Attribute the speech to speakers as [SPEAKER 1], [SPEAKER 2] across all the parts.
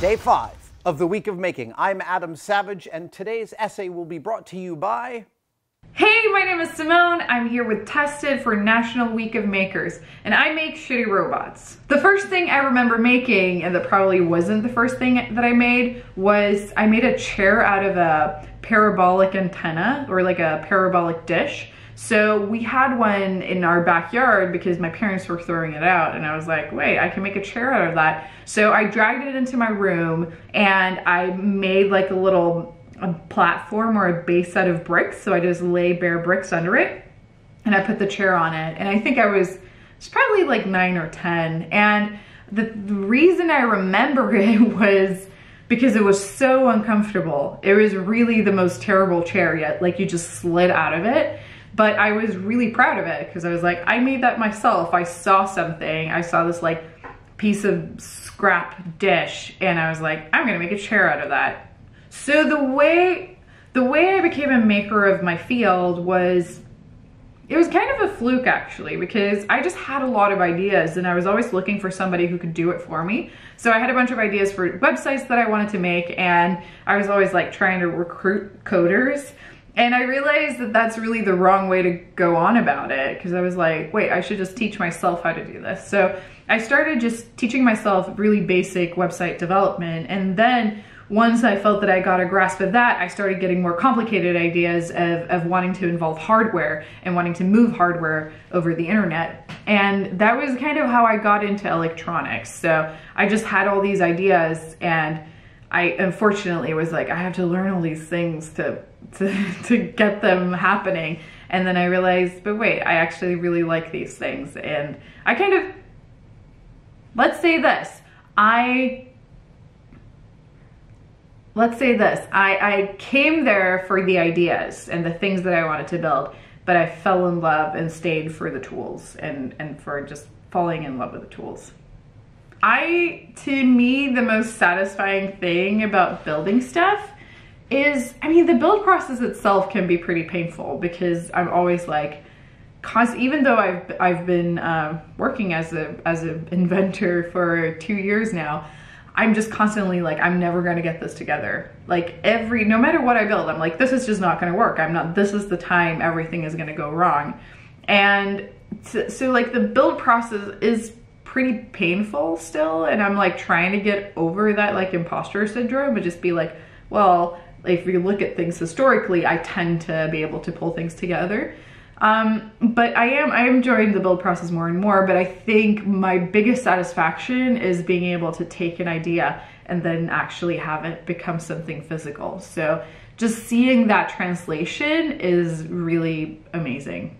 [SPEAKER 1] Day 5 of the Week of Making. I'm Adam Savage, and today's essay will be brought to you by...
[SPEAKER 2] Hey, my name is Simone. I'm here with Tested for National Week of Makers, and I make shitty robots. The first thing I remember making, and that probably wasn't the first thing that I made, was I made a chair out of a parabolic antenna, or like a parabolic dish. So we had one in our backyard because my parents were throwing it out, and I was like, wait, I can make a chair out of that. So I dragged it into my room and I made like a platform or a base set of bricks. So I just lay bare bricks under it and I put the chair on it. And I think it's probably like 9 or 10. And the reason I remember it was because it was so uncomfortable. It was really the most terrible chair yet. Like you just slid out of it. But I was really proud of it because I was like, I made that myself. I saw something. I saw this like piece of scrap dish and I was like, I'm gonna make a chair out of that. So the way I became a maker of my field was, it was kind of a fluke actually, because I just had a lot of ideas and I was always looking for somebody who could do it for me. So I had a bunch of ideas for websites that I wanted to make, and I was always like trying to recruit coders. And I realized that that's really the wrong way to go on about it, because I was like, wait, I should just teach myself how to do this. So I started just teaching myself really basic website development. And then once I felt that I got a grasp of that, I started getting more complicated ideas of wanting to involve hardware and wanting to move hardware over the internet. And that was kind of how I got into electronics. So I just had all these ideas, and I unfortunately was like, I have to learn all these things to get them happening. And then I realized, but wait, I actually really like these things. And I kind of, let's say this, I came there for the ideas and the things that I wanted to build, but I fell in love and stayed for the tools and for just falling in love with the tools. To me, the most satisfying thing about building stuff is, I mean, the build process itself can be pretty painful because I'm always like, even though I've been working as an inventor for 2 years now, I'm just constantly like, I'm never gonna get this together. Like no matter what I build, I'm like, this is just not gonna work. This is the time everything is gonna go wrong. And so like the build process is pretty painful still, and I'm like trying to get over that like imposter syndrome and just be like, well, if you look at things historically, I tend to be able to pull things together. But I am enjoying the build process more and more, but I think my biggest satisfaction is being able to take an idea and then actually have it become something physical. So just seeing that translation is really amazing.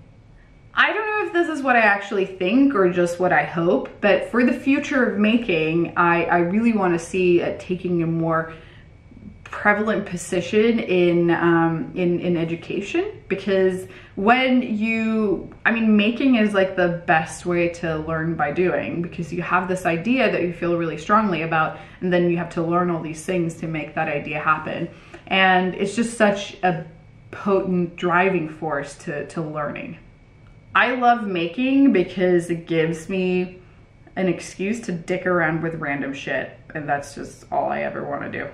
[SPEAKER 2] I don't know if this is what I actually think or just what I hope, but for the future of making, I really want to see it taking a more prevalent position in education, because making is like the best way to learn by doing, because you have this idea that you feel really strongly about, and then you have to learn all these things to make that idea happen. And it's just such a potent driving force to learning. I love making because it gives me an excuse to dick around with random shit, and that's just all I ever want to do.